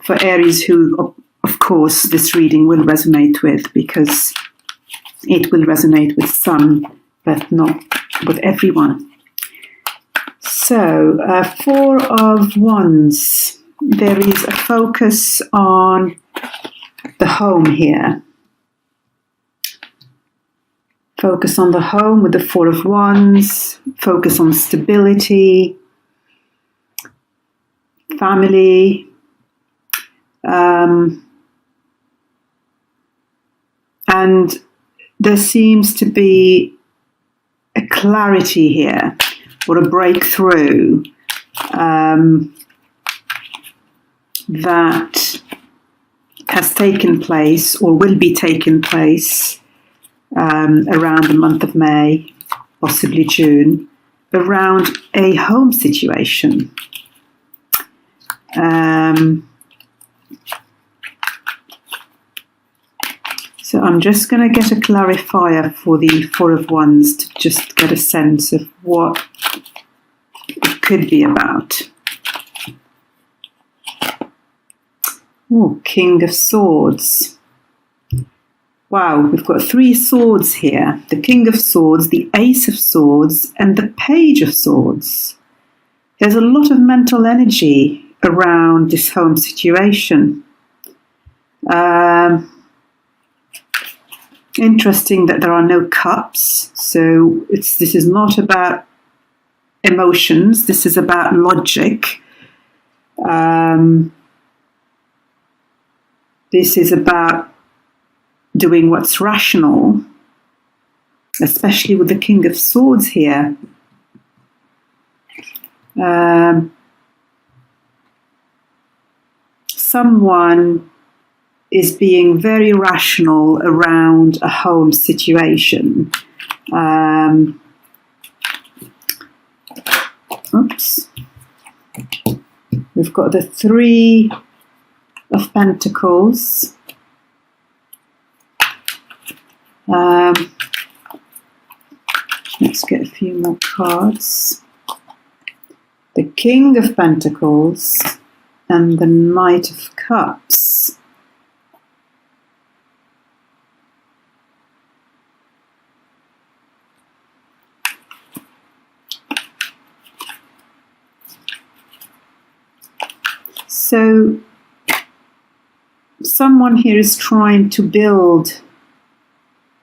for Aries, who, of course, this reading will resonate with, because it will resonate with some, but not with everyone. So, Four of Wands. There is a focus on the home here. Focus on the home with the Four of Wands. Focus on stability, family, and there seems to be a clarity here, or a breakthrough that has taken place or will be taking place around the month of May, possibly June, around a home situation. So I'm just going to get a clarifier for the Four of Wands to just get a sense of what it could be about. Oh, King of Swords. Wow, we've got three swords here. The King of Swords, the Ace of Swords, and the Page of Swords. There's a lot of mental energy around this home situation. Interesting that there are no cups. So this is not about emotions. This is about logic. This is about doing what's rational, especially with the King of Swords here. Someone is being very rational around a home situation. Oops. We've got the Three of Pentacles. Let's get a few more cards. The King of Pentacles and the Knight of Cups. So someone here is trying to build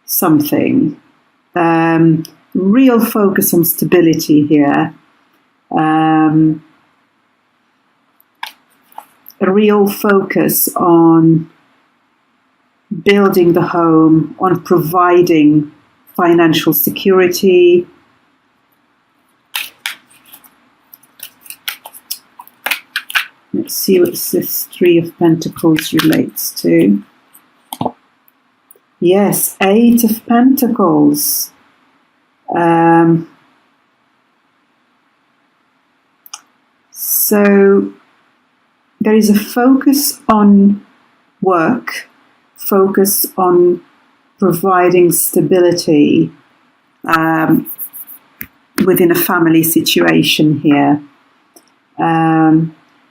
something. Real focus on stability here. A real focus on building the home, on providing financial security. Let's see what this Three of Pentacles relates to. Yes, Eight of Pentacles. So there is a focus on work, focus on providing stability within a family situation here.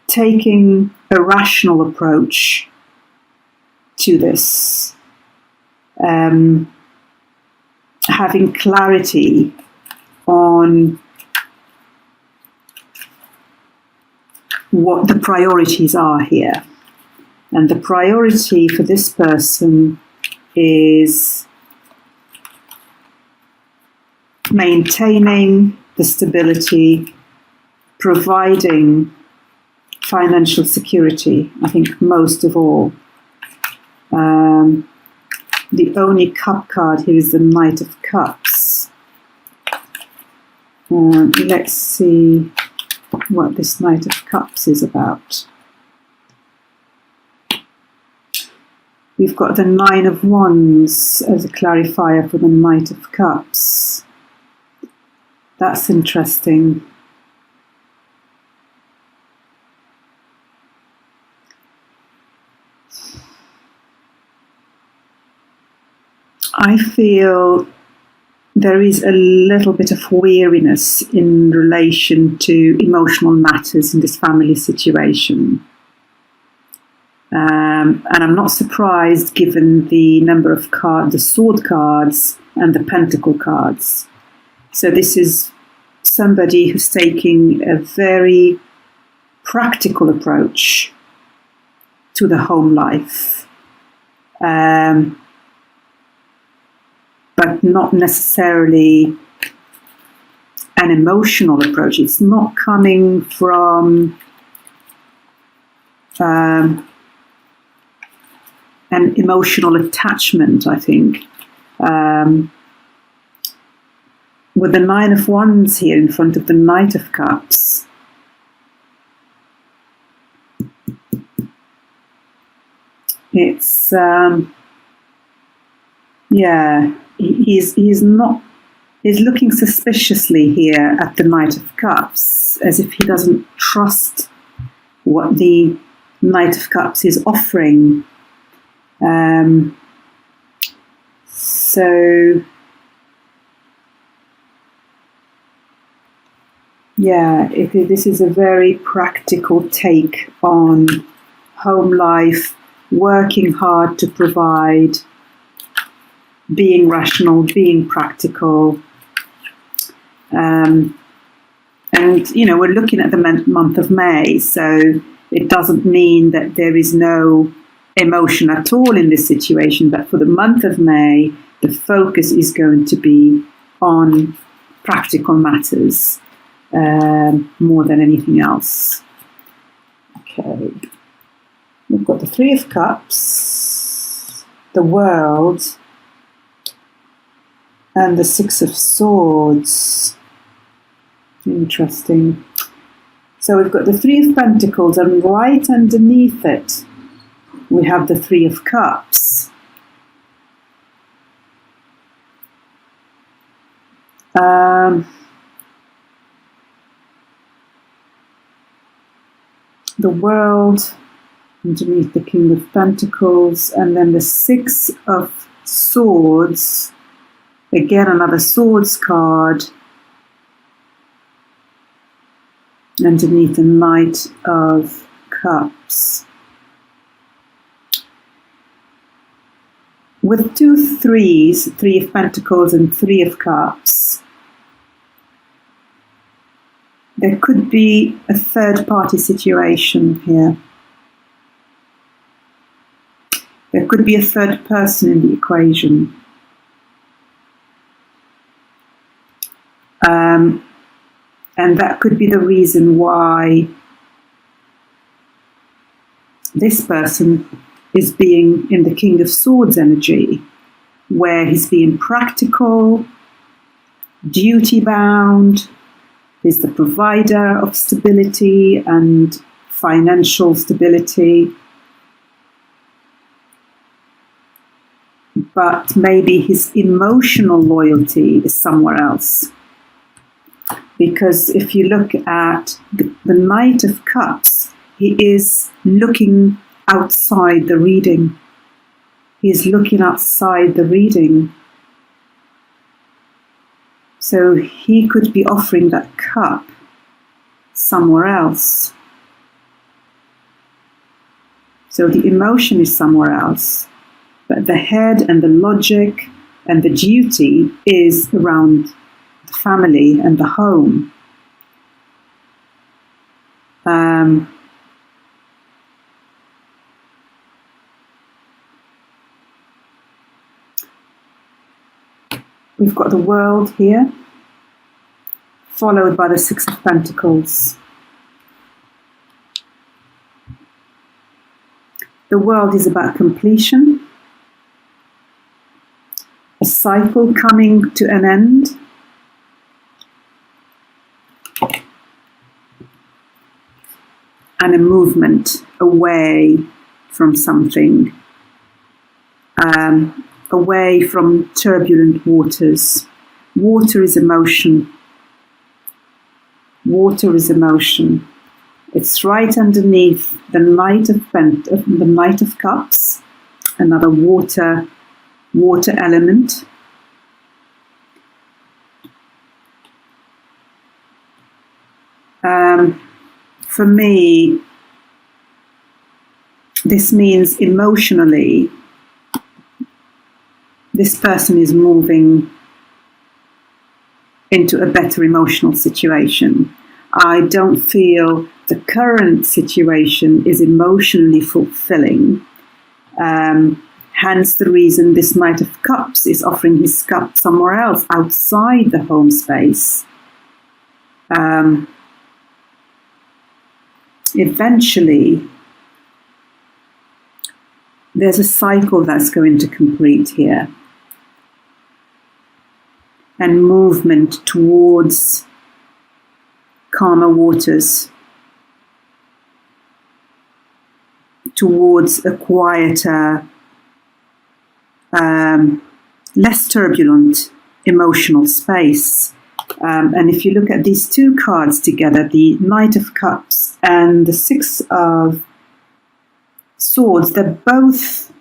Taking a rational approach to this. Having clarity on what the priorities are here. And the priority for this person is maintaining the stability, providing financial security, I think most of all. The only cup card here is the Knight of Cups. Let's see what this Knight of Cups is about. We've got the Nine of Wands as a clarifier for the Knight of Cups. That's interesting. I feel there is a little bit of weariness in relation to emotional matters in this family situation. And I'm not surprised given the number of cards, the sword cards and the pentacle cards. So this is somebody who's taking a very practical approach to the home life, but not necessarily an emotional approach. It's not coming from an emotional attachment, I think. With the Nine of Wands here in front of the Knight of Cups, it's he's looking suspiciously here at the Knight of Cups, as if he doesn't trust what the Knight of Cups is offering. This is a very practical take on home life, working hard to provide, being rational, being practical. And, we're looking at the month of May, so it doesn't mean that there is no emotion at all in this situation, but for the month of May, the focus is going to be on practical matters more than anything else. Okay, we've got the Three of Cups, the World, and the Six of Swords. Interesting. So we've got the Three of Pentacles, and right underneath it, we have the Three of Cups. The World underneath the King of Pentacles, and then the Six of Swords. Again, another Swords card underneath the Knight of Cups. With two threes, Three of Pentacles and Three of Cups, there could be a third-party situation here. There could be a third person in the equation. And that could be the reason why this person is being in the King of Swords energy, where he's being practical, duty-bound, he's the provider of stability and financial stability. But maybe his emotional loyalty is somewhere else. Because if you look at the Knight of Cups, he is looking outside the reading. He's looking outside the reading. So he could be offering that cup somewhere else. So the emotion is somewhere else. But the head and the logic and the duty is around the family and the home. We've got the World here, followed by the Six of Pentacles. The World is about completion, a cycle coming to an end, and a movement away from something, away from turbulent waters. Water is emotion. Water is emotion. It's right underneath the Knight of Cups, another water element. For me, this means emotionally, this person is moving into a better emotional situation. I don't feel the current situation is emotionally fulfilling. Hence the reason this Knight of Cups is offering his cup somewhere else outside the home space. Eventually, there's a cycle that's going to complete here, and movement towards calmer waters, towards a quieter, less turbulent emotional space. And if you look at these two cards together, the Knight of Cups and the Six of Swords, they're both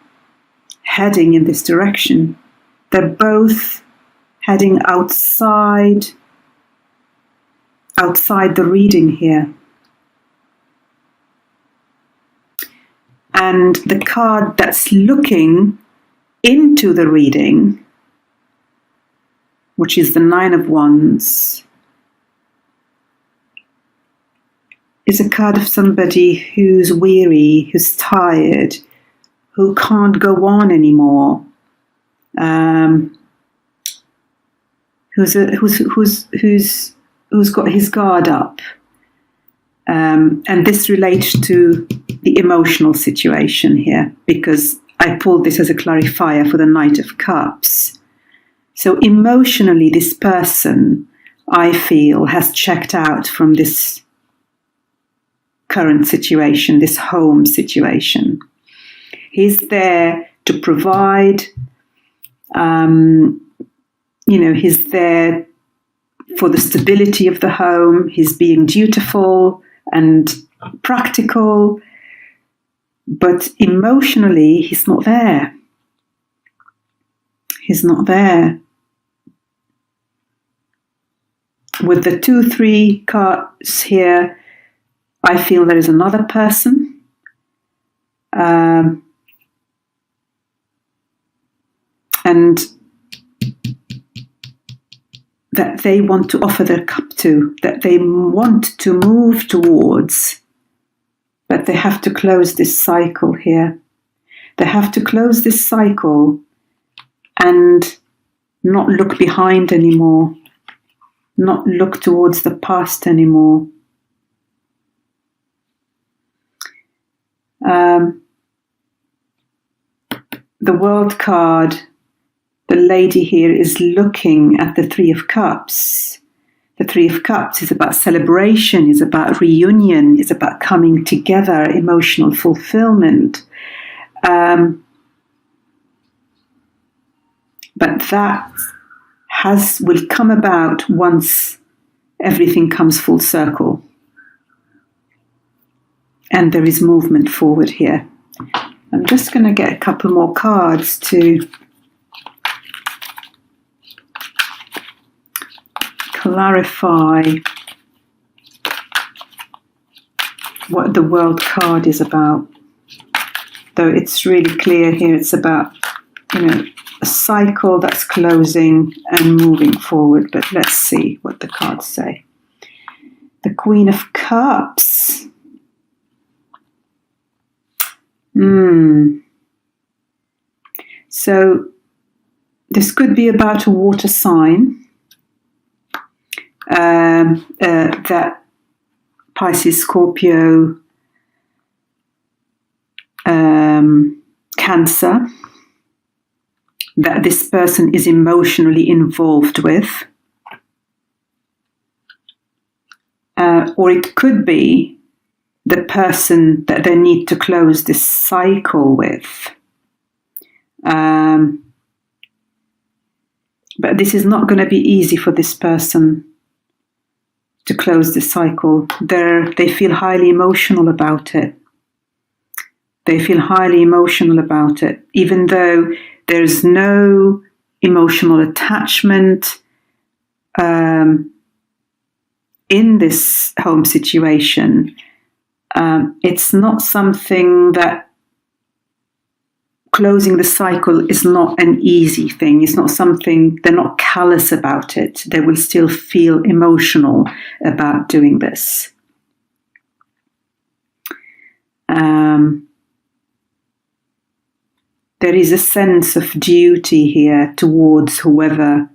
heading in this direction. They're both heading outside the reading here. And the card that's looking into the reading, which is the Nine of Wands, is a card of somebody who's weary, who's tired, who can't go on anymore, who's got his guard up, and this relates to the emotional situation here, because I pulled this as a clarifier for the Knight of Cups. So emotionally, this person, I feel, has checked out from this current situation, this home situation. He's there to provide, he's there for the stability of the home. He's being dutiful and practical, but emotionally, he's not there. He's not there. With the 2-3 cards here, I feel there is another person. And that they want to offer their cup to, that they want to move towards, but they have to close this cycle here. They have to close this cycle and not look behind anymore, not look towards the past anymore. The World card, the lady here is looking at the Three of Cups. The Three of Cups is about celebration, is about reunion, is about coming together, emotional fulfillment. But that will come about once everything comes full circle. And there is movement forward here. I'm just going to get a couple more cards to clarify what the World card is about. Though it's really clear here, it's about, a cycle that's closing and moving forward. But let's see what the cards say. The Queen of Cups. So this could be about a water sign that Pisces, Scorpio, Cancer, that this person is emotionally involved with. Or it could be the person that they need to close this cycle with. But this is not going to be easy for this person to close the cycle. They feel highly emotional about it. They feel highly emotional about it, even though there's no emotional attachment in this home situation. It's not something that closing the cycle is not an easy thing. It's not something, they're not callous about it. They will still feel emotional about doing this. There is a sense of duty here towards whoever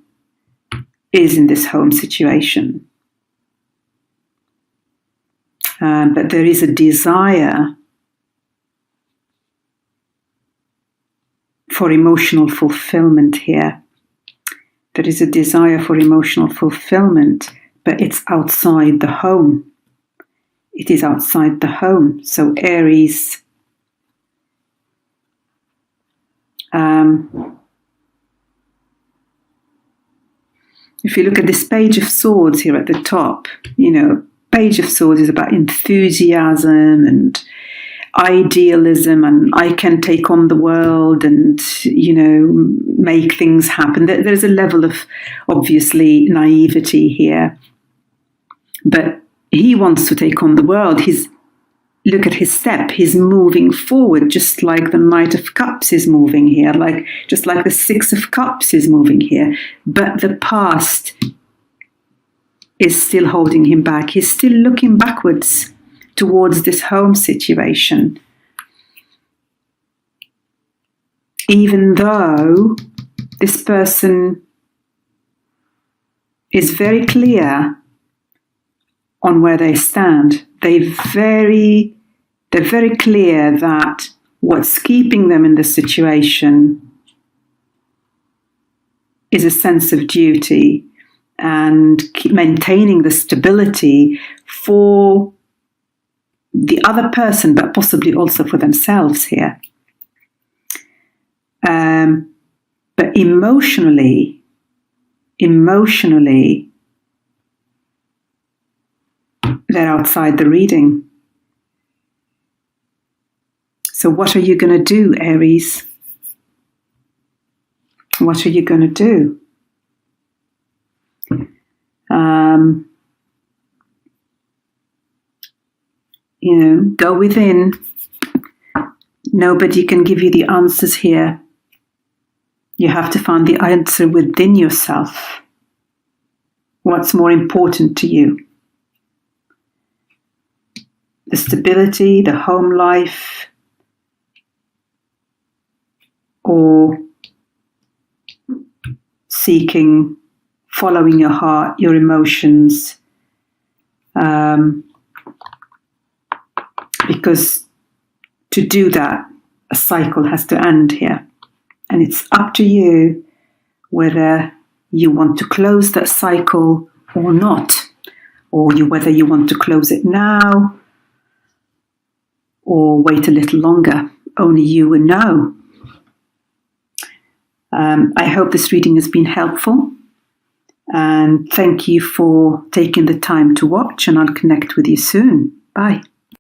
is in this home situation. But there is a desire for emotional fulfillment here. There is a desire for emotional fulfillment, but it's outside the home. It is outside the home. So Aries, if you look at this Page of Swords here at the top, Page of Swords is about enthusiasm and idealism, and I can take on the world and, make things happen. There's a level of, obviously, naivety here. But he wants to take on the world. Look at his step. He's moving forward, just like the Knight of Cups is moving here, just like the Six of Cups is moving here. But the past is still holding him back. He's still looking backwards towards this home situation. Even though this person is very clear on where they stand. They're very clear that what's keeping them in this situation is a sense of duty and maintaining the stability for the other person, but possibly also for themselves here. But emotionally, they're outside the reading. So what are you going to do, Aries? What are you going to do? Go within. Nobody can give you the answers here. You have to find the answer within yourself. What's more important to you? The stability, the home life, or seeking, following your heart, your emotions, because to do that, a cycle has to end here. And it's up to you whether you want to close that cycle or not, or whether you want to close it now or wait a little longer. Only you will know. I hope this reading has been helpful, and thank you for taking the time to watch, and I'll connect with you soon. Bye.